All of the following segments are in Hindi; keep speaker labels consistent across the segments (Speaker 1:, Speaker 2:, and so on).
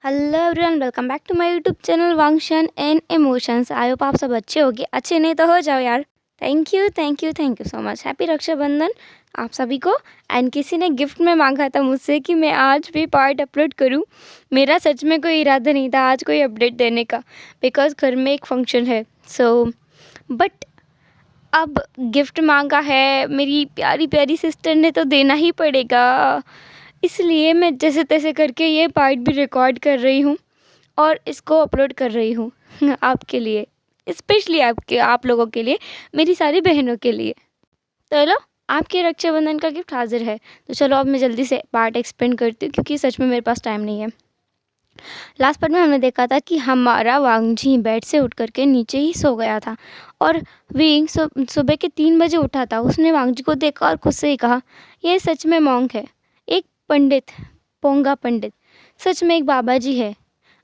Speaker 1: Hello everyone, welcome back to my YouTube channel वांगशन एंड इमोशंस। आई होप आप सब अच्छे होगे, अच्छे नहीं तो हो जाओ यार। Thank you so much. Happy Raksha Bandhan आप सभी को। एंड किसी ने गिफ्ट में मांगा था मुझसे कि मैं आज भी पार्ट अपलोड करूं। मेरा सच में कोई इरादा नहीं था आज कोई अपडेट देने का, बिकॉज घर में एक फंक्शन है। बट अब गिफ्ट मांगा है मेरी प्यारी प्यारी सिस्टर ने, तो देना ही पड़ेगा। इसलिए मैं जैसे तैसे करके ये पार्ट भी रिकॉर्ड कर रही हूँ और इसको अपलोड कर रही हूँ आपके लिए, स्पेशली आप लोगों के लिए, मेरी सारी बहनों के लिए। तो चलो, आपके रक्षाबंधन का गिफ्ट हाजिर है। तो चलो अब मैं जल्दी से पार्ट एक्सप्लेन करती हूँ, क्योंकि सच में मेरे पास टाइम नहीं है। लास्ट पार्ट में हमने देखा था कि हमारा वांगजी बेड से उठ करके नीचे ही सो गया था, और विंग सुबह के 3 बजे उठा था। उसने वांगजी को देखा और खुद से ही कहा, यह सच में मॉन्क है, एक पंडित, पोंगा पंडित, सच में एक बाबा जी है।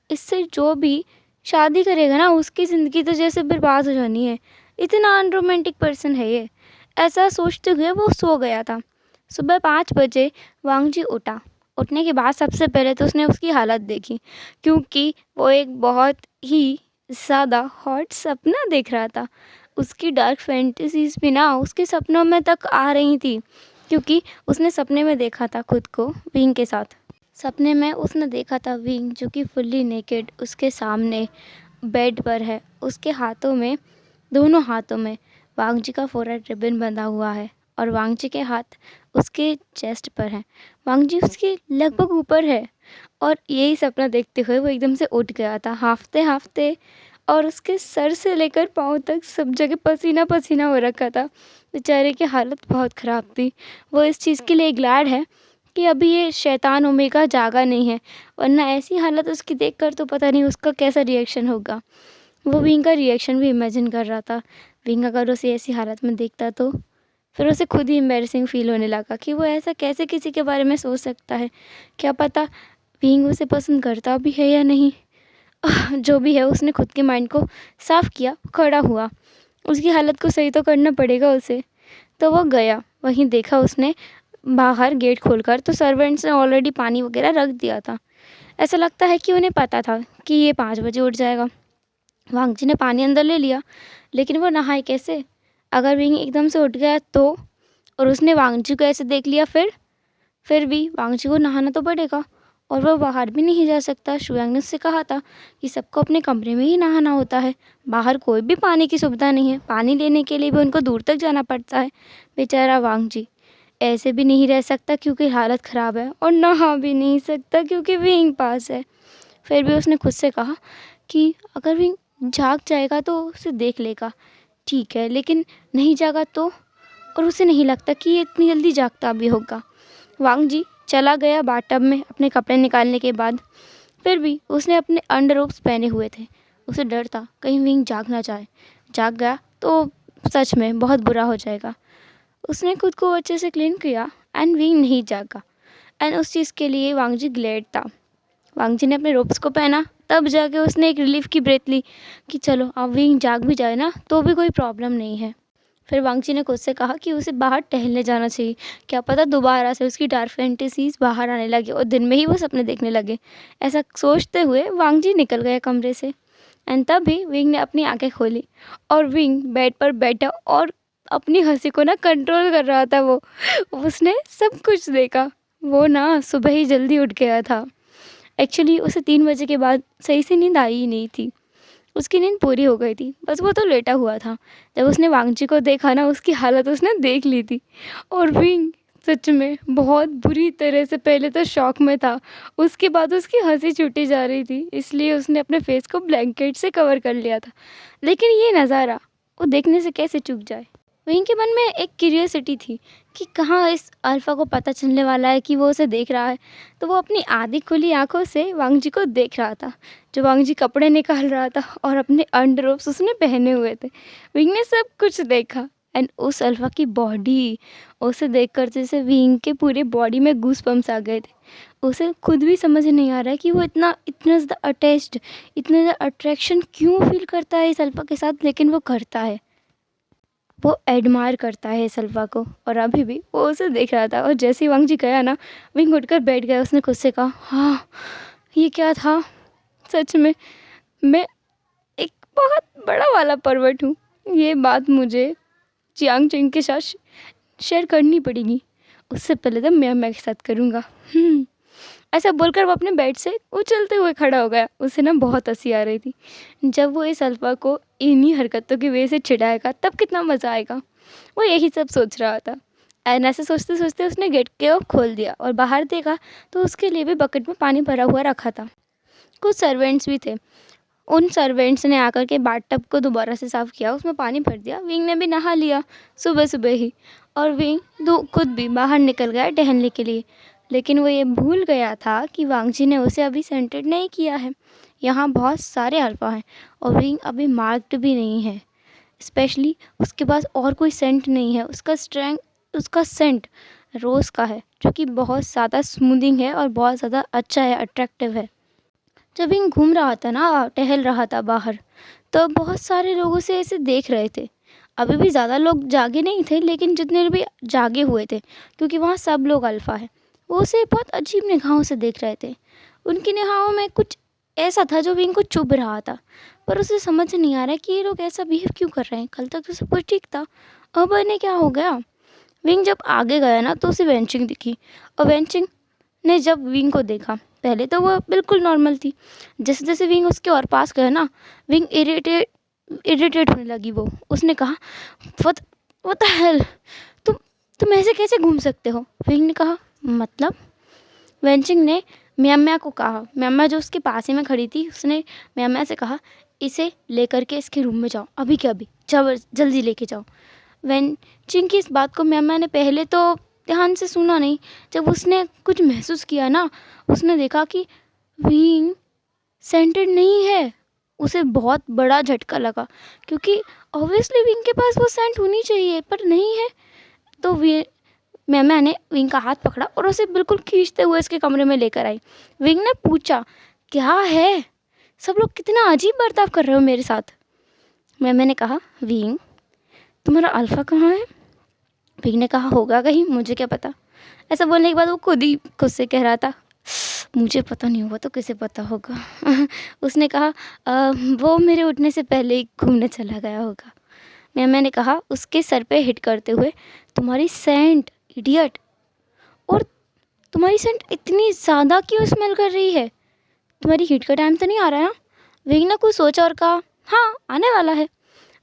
Speaker 1: इससे जो भी शादी करेगा ना, उसकी ज़िंदगी तो जैसे बर्बाद हो जानी है। इतना अनरोमांटिक पर्सन है ये। ऐसा सोचते हुए वो सो गया था। सुबह 5 बजे वांगजी उठा। उठने के बाद सबसे पहले तो उसने उसकी हालत देखी, क्योंकि वो एक बहुत ही ज़्यादा हॉट सपना देख रहा था। उसकी डार्क फैंटेसीज भी ना उसके सपनों में तक आ रही थी, क्योंकि उसने सपने में देखा था खुद को विंग के साथ। सपने में उसने देखा था विंग जो कि फुल्ली नेकेड उसके सामने बेड पर है। उसके हाथों में, दोनों हाथों में वांगजी का फोरहेड रिबन बंधा हुआ है, और वांगजी के हाथ उसके चेस्ट पर हैं। वांगजी उसके लगभग ऊपर है, और यही सपना देखते हुए वो एकदम से उठ गया था हांफते हांफते, और उसके सर से लेकर पाँव तक सब जगह पसीना पसीना हो रखा था। बेचारे की हालत बहुत ख़राब थी। वो इस चीज़ के लिए ग्लैड है कि अभी ये शैतान ओमेगा जागा नहीं है, वरना ऐसी हालत उसकी देखकर तो पता नहीं उसका कैसा रिएक्शन होगा। वो विंग का रिएक्शन भी इमेजिन कर रहा था। विंग अगर उसे ऐसी हालत में देखता तो फिर उसे खुद ही एम्बैरेसिंग फील होने लगा कि वो ऐसा कैसे किसी के बारे में सोच सकता है। क्या पता विंग उसे पसंद करता भी है या नहीं। जो भी है, उसने खुद के माइंड को साफ़ किया, खड़ा हुआ। उसकी हालत को सही तो करना पड़ेगा उसे। तो वो गया, वहीं देखा उसने बाहर गेट खोलकर तो सर्वेंट्स ने ऑलरेडी पानी वगैरह रख दिया था। ऐसा लगता है कि उन्हें पता था कि ये 5 बजे उठ जाएगा। वांगजी ने पानी अंदर ले लिया, लेकिन वो नहाए कैसे? अगर विंग एकदम से उठ गया तो, और उसने वांगजी को ऐसे देख लिया, फिर भी वांगजी को नहाना तो पड़ेगा, और वह बाहर भी नहीं जा सकता। शुयांग ने उससे कहा था कि सबको अपने कमरे में ही नहाना होता है, बाहर कोई भी पानी की सुविधा नहीं है। पानी लेने के लिए भी उनको दूर तक जाना पड़ता है। बेचारा वांगजी ऐसे भी नहीं रह सकता क्योंकि हालत ख़राब है, और नहा भी नहीं सकता क्योंकि विंग पास है। फिर भी उसने खुद से कहा कि अगर विंग जाग जाएगा तो उसे देख लेगा, ठीक है, लेकिन नहीं जागा तो? और उसे नहीं लगता कि ये इतनी जल्दी जागता भी होगा। वांगजी चला गया बाथटब में अपने कपड़े निकालने के बाद। फिर भी उसने अपने अंडरओव्स पहने हुए थे। उसे डर था कहीं विंग जाग ना जाए। जाग गया तो सच में बहुत बुरा हो जाएगा। उसने खुद को अच्छे से क्लीन किया, एंड विंग नहीं जागा, एंड उस चीज़ के लिए वांगजी ग्लेड था। वांगजी ने अपने रोप्स को पहना, तब जाके उसने एक रिलीफ की ब्रेथ ली कि चलो अब विंग जाग भी जाए ना तो भी कोई प्रॉब्लम नहीं है। फिर वांगजी ने खुद से कहा कि उसे बाहर टहलने जाना चाहिए। क्या पता दोबारा से उसकी डार्क फैंटेसीज बाहर आने लगे और दिन में ही वो सपने देखने लगे। ऐसा सोचते हुए वांगजी निकल गया कमरे से, एंड तभी विंग ने अपनी आंखें खोली, और विंग बेड पर बैठा और अपनी हंसी को ना कंट्रोल कर रहा था। वो उसने सब कुछ देखा। वो ना सुबह ही जल्दी उठ गया था। एक्चुअली उसे 3 बजे के बाद सही से नींद आई ही नहीं थी। उसकी नींद पूरी हो गई थी, बस वो तो लेटा हुआ था। जब उसने वांगजी को देखा ना, उसकी हालत उसने देख ली थी। और विंग सच में बहुत बुरी तरह से पहले तो शॉक में था, उसके बाद उसकी हंसी छूटी जा रही थी, इसलिए उसने अपने फेस को ब्लैंकेट से कवर कर लिया था। लेकिन ये नज़ारा वो देखने से कैसे चूक जाए। विंग के मन में एक क्यूरियोसिटी थी कि कहाँ इस अल्फ़ा को पता चलने वाला है कि वो उसे देख रहा है। तो वो अपनी आधी खुली आंखों से वांगजी को देख रहा था, जो वांगजी कपड़े निकाल रहा था और अपने अंडरओव्स उसने पहने हुए थे। विंग ने सब कुछ देखा, एंड उस अल्फ़ा की बॉडी, उसे देखकर जैसे विंग के पूरे बॉडी में गूज़बम्प्स आ गए थे। उसे खुद भी समझ नहीं आ रहा है कि वो इतना इतना ज़्यादा अटैच्ड, इतना ज़्यादा अट्रैक्शन क्यों फील करता है इस अल्फ़ा के साथ, लेकिन वो करता है। वो एडमायर करता है सल्वा को, और अभी भी वो उसे देख रहा था। और जैसे ही वांगजी गया ना, विंग उठकर बैठ गया। उसने खुद से कहा, हाँ ये क्या था? सच में मैं एक बहुत बड़ा वाला परवट हूँ। ये बात मुझे जियांग चेंग के साथ शेयर करनी पड़ेगी। उससे पहले तो मैं के साथ करूँगा। ऐसा बोलकर वो अपने बेड से उछलते हुए खड़ा हो गया। उसे ना बहुत हंसी आ रही थी। जब वो इस अल्फा को इन्हीं हरकतों की वजह से चिढ़ाएगा तब कितना मज़ा आएगा, वो यही सब सोच रहा था। एंड ऐसे सोचते सोचते उसने गेट को खोल दिया और बाहर देखा तो उसके लिए भी बकेट में पानी भरा हुआ रखा था। कुछ सर्वेंट्स भी थे। उन सर्वेंट्स ने आकर के बाथटब को दोबारा से साफ़ किया, उसमें पानी भर दिया। विंग ने भी नहा लिया सुबह सुबह ही, और विंग खुद भी बाहर निकल गया टहलने के लिए। लेकिन वो ये भूल गया था कि वांगजी ने उसे अभी सेंटेड नहीं किया है। यहाँ बहुत सारे अल्फा हैं और विंग अभी मार्क्ड भी नहीं है। स्पेशली उसके पास और कोई सेंट नहीं है। उसका सेंट रोज़ का है, जो कि बहुत ज़्यादा स्मूदिंग है और बहुत ज़्यादा अच्छा है, अट्रैक्टिव है। जब विंग घूम रहा था ना, टहल रहा था बाहर, तो बहुत सारे लोग उसे ऐसे देख रहे थे। अभी भी ज़्यादा लोग जागे नहीं थे, लेकिन जितने भी जागे हुए थे, क्योंकि वहाँ सब लोग अल्फ़ा है, वो उसे बहुत अजीब निगाहों से देख रहे थे। उनकी निगाहों में कुछ ऐसा था जो विंग को चुभ रहा था, पर उसे समझ नहीं आ रहा कि ये लोग ऐसा बिहेव क्यों कर रहे हैं। कल तक तो सब कुछ ठीक था, अब इन्हें क्या हो गया। विंग जब आगे गया ना तो उसे वेंचिंग दिखी, और वेंचिंग ने जब विंग को देखा, पहले तो वो बिल्कुल नॉर्मल थी। जैसे जैसे विंग उसके और पास गया ना, विंग इरिटेट होने लगी। उसने कहा, व्हाट द हेल, तुम ऐसे कैसे घूम सकते हो? विंग ने कहा, मतलब? वेंचिंग ने म्याम्या को कहा। म्याम्या जो उसके पास ही में खड़ी थी, उसने म्याम्या से कहा, इसे लेकर के इसके रूम में जाओ, अभी के अभी, जल्दी लेके जाओ। वेंचिंग की इस बात को म्याम्या ने पहले तो ध्यान से सुना नहीं। जब उसने कुछ महसूस किया ना, उसने देखा कि विंग सेंटेड नहीं है। उसे बहुत बड़ा झटका लगा, क्योंकि ऑब्वियसली विंग के पास वो सेंट होनी चाहिए, पर नहीं है। तो म्याम्या ने विंग का हाथ पकड़ा और उसे बिल्कुल खींचते हुए इसके कमरे में लेकर आई। विंग ने पूछा, क्या है? सब लोग कितना अजीब बर्ताव कर रहे हो मेरे साथ। म्याम्या ने कहा, विंग, तुम्हारा अल्फा कहाँ है? विंग ने कहा, होगा कहीं, मुझे क्या पता। ऐसा बोलने के बाद वो खुद से कह रहा था, मुझे पता नहीं होगा तो किसे पता होगा। उसने कहा, वो मेरे उठने से पहले ही घूमने चला गया होगा। मैंने कहा उसके सर पे हिट करते हुए, तुम्हारी सेंट, इडियट, और तुम्हारी सेंट इतनी ज़्यादा क्यों स्मेल कर रही है? तुम्हारी हिट का टाइम तो नहीं आ रहा है? विंग ने कुछ सोचा और कहा, हाँ आने वाला है।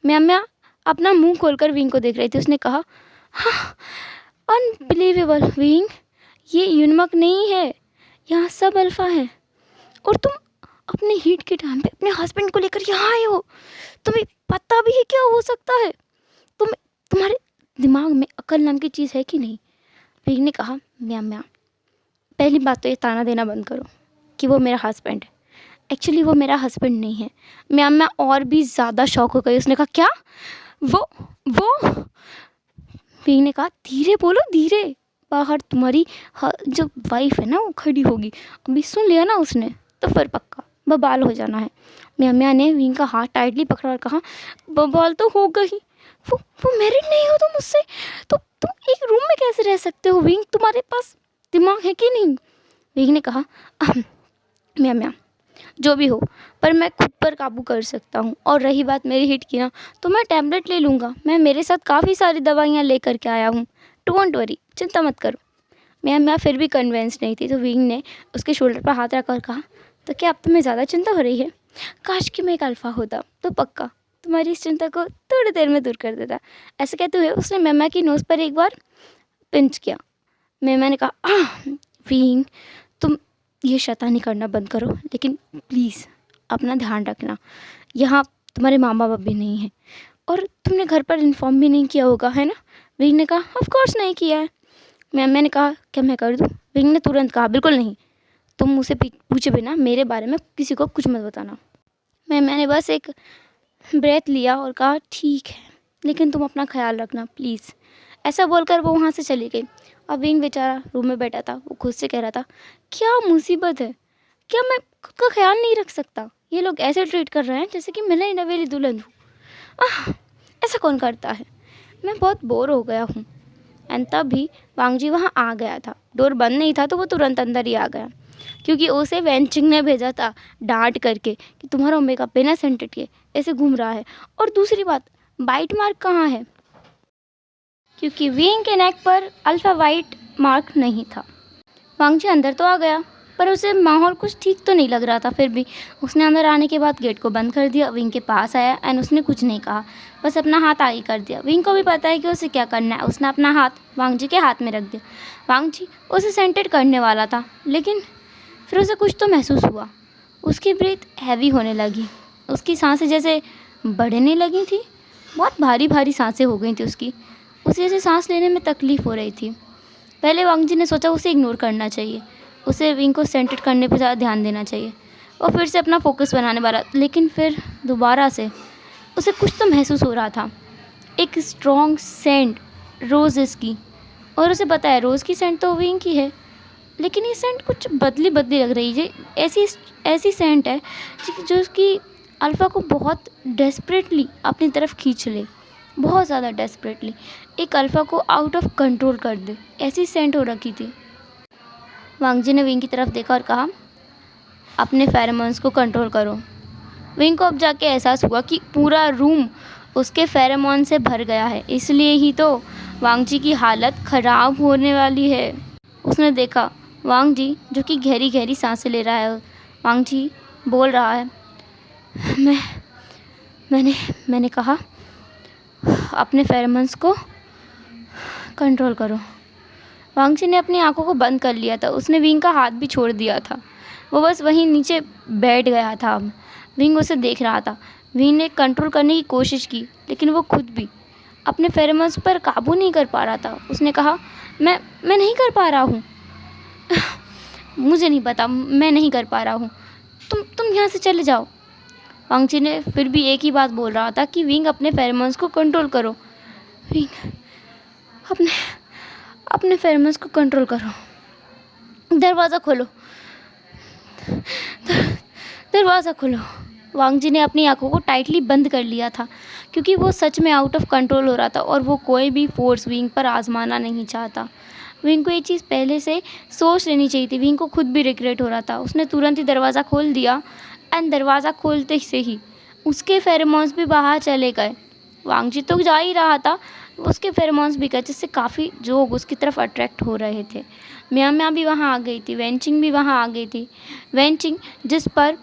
Speaker 1: म्याम्या अपना मुंह खोलकर विंग को देख रही थी। उसने कहा, हाँ, अनबिलीवेबल विंग, ये यूनिमक नहीं है, यहाँ सब अल्फा है, और तुम अपने हीट के टाइम पे अपने हस्बैंड को लेकर यहाँ आए हो। तुम्हें पता भी है क्या हो सकता है? तुम्हारे दिमाग में अकल नाम की चीज़ है कि नहीं? विंग ने कहा, म्याम्या, पहली बात तो ये ताना देना बंद करो कि वो मेरा हस्बैंड है। एक्चुअली वो मेरा हस्बैंड नहीं है। म्याम्या और भी ज़्यादा शॉक हो गई। उसने कहा, क्या? वो विंग ने कहा, धीरे बोलो, धीरे, बाहर तुम्हारी जो वाइफ है ना वो खड़ी होगी, अभी सुन लिया ना उसने तो फिर पक्का बवाल हो जाना है। म्याम्या ने विंग का हाथ टाइटली पकड़ा और कहा, बवाल तो होगा ही, वो मैरिड नहीं हो तुम मुझसे, तो तुम एक रूम में कैसे रह सकते हो? विंग, तुम्हारे पास दिमाग है कि नहीं? विंग ने कहा, म्याम्या, जो भी हो, पर मैं खुद पर काबू कर सकता हूँ, और रही बात मेरी हिट की ना, तो मैं टैबलेट ले लूँगा। मैं मेरे साथ काफ़ी सारी दवाइयाँ लेकर के आया हूँ, डोंट वरी, चिंता मत करो। मैं फिर भी कन्विंस नहीं थी। तो विंग ने उसके शोल्डर पर हाथ रखकर कहा, तो क्या अब तुम्हें ज़्यादा चिंता हो रही है? काश कि मैं एक अल्फ़ा होता तो पक्का तुम्हारी इस चिंता को थोड़ी देर में दूर कर देता। ऐसे कहते हुए उसने म्याम्या की नोज़ पर एक बार पिंच किया। म्याम्या ने कहा, विंग, तुम ये शैतानी करना बंद करो, लेकिन प्लीज़ अपना ध्यान रखना, यहाँ तुम्हारे माँ बाप भी नहीं हैं, और तुमने घर पर इन्फॉर्म भी नहीं किया होगा, है ना? विंग ने कहा, ऑफ कोर्स नहीं किया है। मैंने कहा, क्या मैं कर दूँ? विंग ने तुरंत कहा, बिल्कुल नहीं, तुम मुझसे पूछे बिना मेरे बारे में किसी को कुछ मत बताना। मैंने बस एक ब्रेथ लिया और कहा, ठीक है, लेकिन तुम अपना ख्याल रखना प्लीज़। ऐसा बोलकर वो वहाँ से चली गई। अब विंग बेचारा रूम में बैठा था। वो खुद से कह रहा था, क्या मुसीबत है, क्या मैं खुद का ख्याल नहीं रख सकता? ये लोग ऐसे ट्रीट कर रहे हैं जैसे कि मैं नवेली दुल्हन हूँ। ऐसा कौन करता है? मैं बहुत बोर हो गया हूँ। एंड तभी वांगजी वहाँ आ गया था। डोर बंद नहीं था तो वो तुरंत अंदर ही आ गया। क्योंकि उसे वेंचिंग ने भेजा था डांट करके कि तुम्हारा ओमेगा बिना सेंटेड के ऐसे घूम रहा है। और दूसरी बात, बाइट मार्क कहाँ है? क्योंकि विंग के नेक पर अल्फ़ा वाइट मार्क नहीं था। वांग जी अंदर तो आ गया, पर उसे माहौल कुछ ठीक तो नहीं लग रहा था। फिर भी उसने अंदर आने के बाद गेट को बंद कर दिया, विंग के पास आया एंड उसने कुछ नहीं कहा, बस अपना हाथ आगे कर दिया। विंग को भी पता है कि उसे क्या करना है। उसने अपना हाथ वांग जी के हाथ में रख दिया। वांग जी उसे सेंटेड करने वाला था, लेकिन फिर उसे कुछ तो महसूस हुआ। उसकी ब्रीथ हैवी होने लगी, उसकी सांसें जैसे बढ़ने लगी थी। बहुत भारी भारी सांसें हो गई थी उसकी। उसे जैसे सांस लेने में तकलीफ़ हो रही थी। पहले वांग जी ने सोचा उसे इग्नोर करना चाहिए, उसे विंग को सेंटेड करने पर ज़्यादा ध्यान देना चाहिए और फिर से अपना फोकस बनाने वाला। लेकिन फिर दोबारा से उसे कुछ तो महसूस हो रहा था, एक स्ट्रॉन्ग सेंट रोज़ेस की। और उसे पता है रोज़ की सेंट तो विंग की है, लेकिन ये सेंट कुछ बदली बदली लग रही है। ऐसी ऐसी सेंट है जो उसकी अल्फ़ा को बहुत डेस्परेटली अपनी तरफ खींच ले, बहुत ज़्यादा डेस्परेटली एक अल्फ़ा को आउट ऑफ कंट्रोल कर दे, ऐसी सेंट हो रखी थी। वांग जी ने विंग की तरफ देखा और कहा, अपने फेरोमोन्स को कंट्रोल करो। विंग को अब जाके एहसास हुआ कि पूरा रूम उसके फेरोमोन से भर गया है, इसलिए ही तो वांग जी की हालत ख़राब होने वाली है। उसने देखा वांग जी जो कि गहरी गहरी सांसें ले रहा है। वांग जी बोल रहा है, मैंने कहा अपने फेरोमोन्स को कंट्रोल करो। वांग जी ने अपनी आंखों को बंद कर लिया था। उसने विंग का हाथ भी छोड़ दिया था, वो बस वहीं नीचे बैठ गया था। अब विंग उसे देख रहा था। विंग ने कंट्रोल करने की कोशिश की, लेकिन वो खुद भी अपने फेरोमोन्स पर काबू नहीं कर पा रहा था। उसने कहा, मैं नहीं कर पा रहा हूँ। मुझे नहीं पता, मैं नहीं कर पा रहा हूँ। तुम यहाँ से चले जाओ। वांग जी ने फिर भी एक ही बात बोल रहा था कि विंग अपने फेरोमोन्स को कंट्रोल करो। विंग अपने फेरोमोन्स को कंट्रोल करो। दरवाज़ा खोलो, दरवाज़ा खोलो। वांग जी ने अपनी आंखों को टाइटली बंद कर लिया था, क्योंकि वो सच में आउट ऑफ कंट्रोल हो रहा था और वो कोई भी फोर्स विंग पर आजमाना नहीं चाहता। विंग को ये चीज़ पहले से सोच लेनी चाहिए थी। विंग को खुद भी रिग्रेट हो रहा था। उसने तुरंत ही दरवाज़ा खोल दिया एंड दरवाज़ा खोलते से ही उसके फेरोमोन्स भी बाहर चले गए। वांग जी तो जा ही रहा था, उसके फेरोमोन्स भी गए, जिससे काफ़ी लोग उसकी तरफ अट्रैक्ट हो रहे थे। म्या म्या भी वहाँ आ गई थी, वेंचिंग भी वहाँ आ गई थी। वेंचिंग जिस पर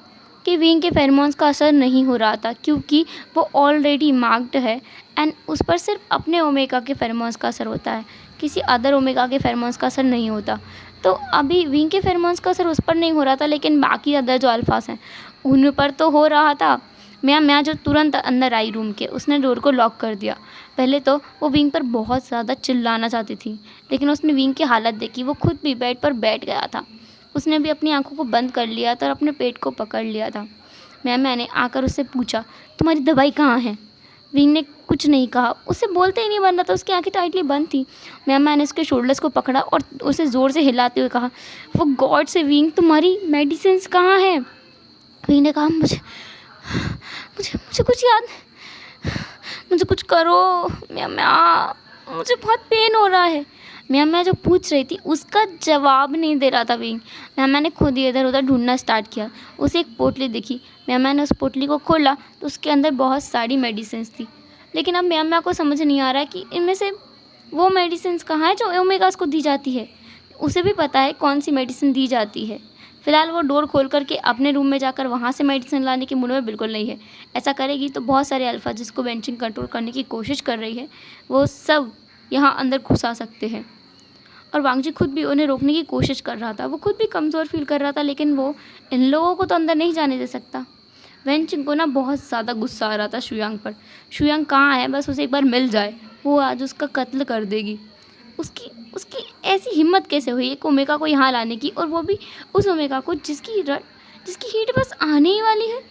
Speaker 1: कि विंग के फेरोमोन्स का असर नहीं हो रहा था, क्योंकि वो ऑलरेडी मार्क्ड है एंड उस पर सिर्फ अपने ओमेगा के फेरोमोन्स का असर होता है, किसी अदर ओमेगा के फेरोमोन्स का असर नहीं होता। तो अभी विंग के फेरोमोन्स का असर उस पर नहीं हो रहा था, लेकिन बाकी अदर जो अल्फास हैं उन पर तो हो रहा था। म्या जो तुरंत अंदर आई रूम के, उसने डोर को लॉक कर दिया। पहले तो वो विंग पर बहुत ज़्यादा चिल्लाना चाहती थी, लेकिन उसने विंग की हालत देखी, वो खुद भी बेड पर बैठ गया था। उसने भी अपनी आंखों को बंद कर लिया था और अपने पेट को पकड़ लिया था। मैंने आकर उससे पूछा, तुम्हारी दवाई कहाँ है? विंग ने कुछ नहीं कहा, उसे बोलते ही नहीं बन रहा था, उसकी आंखें टाइटली बंद थी। मैंने उसके शोल्डर्स को पकड़ा और उसे ज़ोर से हिलाते हुए कहा, वो गॉड से विंग, तुम्हारी मेडिसिन कहाँ है? विंग ने कहा, मुझे कुछ याद, मुझे कुछ करो मुझे बहुत पेन हो रहा है। मैं जो पूछ रही थी उसका जवाब नहीं दे रहा था विंग। मैंने खुद ही इधर उधर ढूंढना स्टार्ट किया। उसे एक पोटली दिखी। मैंने उस पोटली को खोला तो उसके अंदर बहुत सारी मेडिसिन थी, लेकिन अब म्या को समझ नहीं आ रहा है कि इनमें से वो मेडिसिन कहाँ है जो ओमेगास को दी जाती है। उसे भी पता है कौन सी मेडिसिन दी जाती है। फ़िलहाल वो डोर खोल करके अपने रूम में जाकर वहाँ से मेडिसिन लाने के मूड में बिल्कुल नहीं है। ऐसा करेगी तो बहुत सारे अल्फ़ा जिसको वेंचिंग कंट्रोल करने की कोशिश कर रही है, वो सब यहाँ अंदर घुस आ सकते हैं। और वांग जी खुद भी उन्हें रोकने की कोशिश कर रहा था। वो खुद भी कमज़ोर फील कर रहा था, लेकिन वो इन लोगों को तो अंदर नहीं जाने दे सकता। वेंचिंग को ना बहुत ज़्यादा गुस्सा आ रहा था शुयांग पर। शुयांग कहाँ है, बस उसे एक बार मिल जाए, वो आज उसका कत्ल कर देगी। उसकी ऐसी हिम्मत कैसे हुई एक ओमेगा को यहाँ लाने की, और वो भी उस ओमेगा को जिसकी हीट बस आने ही वाली है।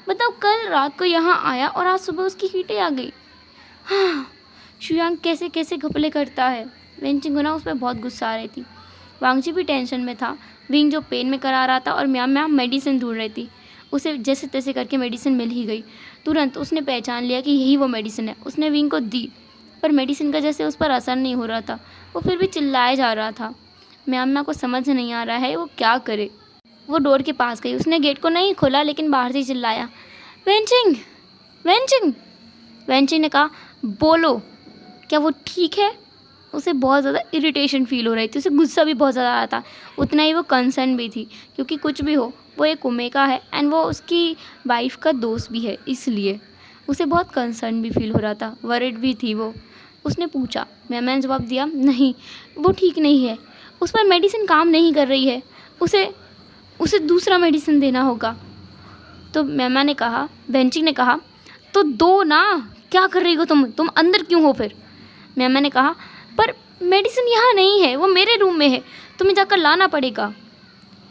Speaker 1: बताओ, कल रात को यहाँ आया और आज सुबह उसकी हीटें आ गई। हाँ, शुयांग कैसे कैसे घपले करता है। वेंचिंग को ना उस पर बहुत गुस्सा आ रही थी। वांग जी भी टेंशन में था। विंग जो पेन में करा रहा था और म्या मेडिसिन ढूंढ रही थी। उसे जैसे तैसे करके मेडिसिन मिल ही गई। तुरंत उसने पहचान लिया कि यही वो मेडिसिन है। उसने विंग को दी, पर मेडिसिन का जैसे उस पर असर नहीं हो रहा था। वो फिर भी चिल्लाए जा रहा था। म्यामा को समझ नहीं आ रहा है वो क्या करे। वो डोर के पास गई, उसने गेट को नहीं खोला लेकिन बाहर से चिल्लाया, वेंचिंग वेंचिंग। वेंचिंग ने कहा, बोलो क्या वो ठीक है। उसे बहुत ज़्यादा इरिटेशन फील हो रही थी, उसे गुस्सा भी बहुत ज़्यादा आ रहा था, उतना ही वो कंसर्न भी थी, क्योंकि कुछ भी हो वो एक ओमेगा है एंड वो उसकी वाइफ का दोस्त भी है, इसलिए उसे बहुत कंसर्न भी फील हो रहा था, वरिड भी थी वो। उसने पूछा, मैंने जवाब दिया, नहीं वो ठीक नहीं है, उस पर मेडिसिन काम नहीं कर रही है, उसे उसे दूसरा मेडिसिन देना होगा। तो मैमा ने कहा, वेंचिंग ने कहा, तो दो ना, क्या कर रही हो तुम अंदर क्यों हो फिर। मैमा ने कहा, पर मेडिसिन यहाँ नहीं है, वो मेरे रूम में है, तुम्हें जाकर लाना पड़ेगा।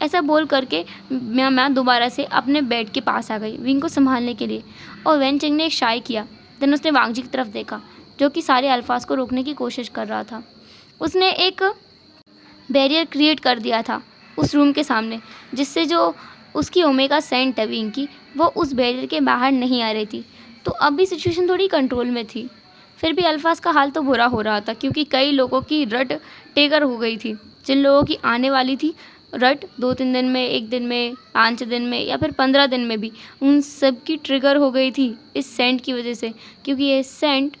Speaker 1: ऐसा बोल करके मैमा दोबारा से अपने बेड के पास आ गई विंग को संभालने के लिए, और वेंचिंग ने एक शाई किया। देन उसने वांगजी की तरफ देखा जो कि सारे अल्फाज को रोकने की कोशिश कर रहा था। उसने एक बैरियर क्रिएट कर दिया था उस रूम के सामने, जिससे जो उसकी ओमेगा सेंट है विंग की, वो उस बैरियर के बाहर नहीं आ रही थी। तो अभी सिचुएशन थोड़ी कंट्रोल में थी। फिर भी अल्फाज का हाल तो बुरा हो रहा था, क्योंकि कई लोगों की रट टेकर हो गई थी। जिन लोगों की आने वाली थी रट 2-3 दिन में, 1 दिन में, 5 दिन में या फिर 15 दिन में भी, उन सब की ट्रिगर हो गई थी इस सेंट की वजह से, क्योंकि ये सेंट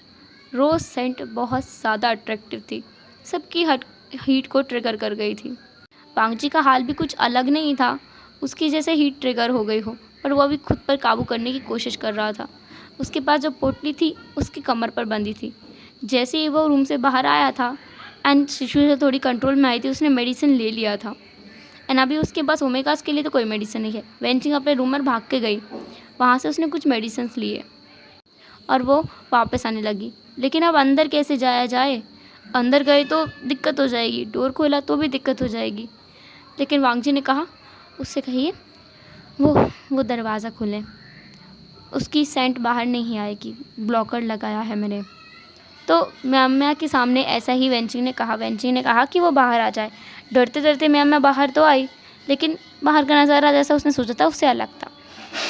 Speaker 1: रोज़ सेंट बहुत ज़्यादा अट्रैक्टिव थी, सबकी हीट को ट्रिगर कर गई थी। वांगजी का हाल भी कुछ अलग नहीं था, उसकी जैसे हीट ट्रिगर हो गई हो, पर वो अभी खुद पर काबू करने की कोशिश कर रहा था। उसके पास जो पोटली थी उसकी कमर पर बंधी थी। जैसे ही वो रूम से बाहर आया था एंड सिचुएशन थोड़ी कंट्रोल में आई थी, उसने मेडिसिन ले लिया था एंड अभी उसके पास ओमेगास के लिए तो कोई मेडिसिन नहीं है। वेंचिंग अपने रूम में भाग के गई, वहाँ से उसने कुछ मेडिसिन लिए और वो वापस आने लगी। लेकिन अब अंदर कैसे जाया जाए, अंदर गए तो दिक्कत हो जाएगी, डोर खोला तो भी दिक्कत हो जाएगी। लेकिन वांगजी ने कहा, उससे कहिए वो दरवाज़ा खोलें, उसकी सेंट बाहर नहीं आएगी, ब्लॉकर लगाया है मैंने। तो म्यामा के सामने ऐसा ही वेंचिंग ने कहा कि वो बाहर आ जाए। डरते डरते म्यामा बाहर तो आई, लेकिन बाहर का नज़ारा जैसा उसने सोचा था उससे अलग था।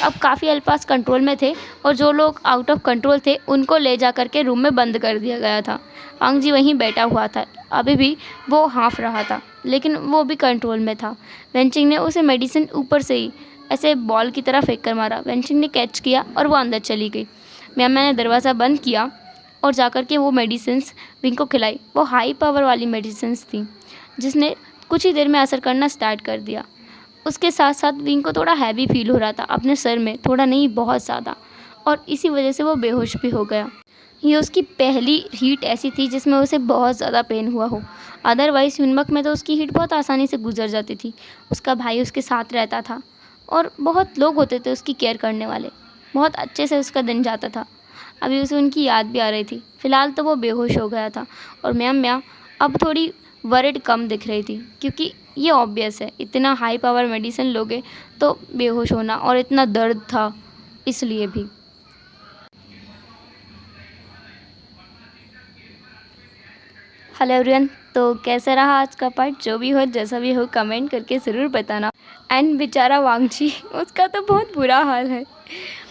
Speaker 1: अब काफ़ी अल्फाज कंट्रोल में थे और जो लोग आउट ऑफ कंट्रोल थे उनको ले जा करके रूम में बंद कर दिया गया था। वांगजी वहीं बैठा हुआ था, अभी भी वो हाँफ रहा था, लेकिन वो भी कंट्रोल में था। वेंचिंग ने उसे मेडिसिन ऊपर से ही ऐसे बॉल की तरह फेंक कर मारा। वेंचिंग ने कैच किया और वो अंदर चली गई। म्यामा ने दरवाज़ा बंद किया और जाकर के वो मेडिसिन्स विंग को खिलाई। वो हाई पावर वाली मेडिसिन्स थी, जिसने कुछ ही देर में असर करना स्टार्ट कर दिया। उसके साथ साथ विंग को थोड़ा हैवी फील हो रहा था अपने सर में, थोड़ा नहीं बहुत ज़्यादा, और इसी वजह से वो बेहोश भी हो गया। ये उसकी पहली हीट ऐसी थी जिसमें उसे बहुत ज़्यादा पेन हुआ हो। अदरवाइज़ यूनमक में तो उसकी हीट बहुत आसानी से गुजर जाती थी। उसका भाई उसके साथ रहता था और बहुत लोग होते थे उसकी केयर करने वाले, बहुत अच्छे से उसका दिन जाता था। अभी उसे उनकी याद भी आ रही थी। फ़िलहाल तो वो बेहोश हो गया था और म्या अब थोड़ी वरिड कम दिख रही थी, क्योंकि ये ऑब्वियस है, इतना हाई पावर मेडिसिन लोगे तो बेहोश होना, और इतना दर्द था इसलिए भी। हेलो एवरीवन, तो कैसा रहा आज का पार्ट। जो भी हो जैसा भी हो कमेंट करके ज़रूर बताना। एंड बेचारा वांगजी, उसका तो बहुत बुरा हाल है।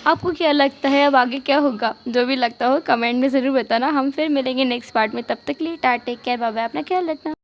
Speaker 1: आपको क्या लगता है अब आगे क्या होगा, जो भी लगता हो कमेंट में ज़रूर बताना। हम फिर मिलेंगे नेक्स्ट पार्ट में, तब तक के लिए tata, take care, bye bye, अपना ख्याल रखना।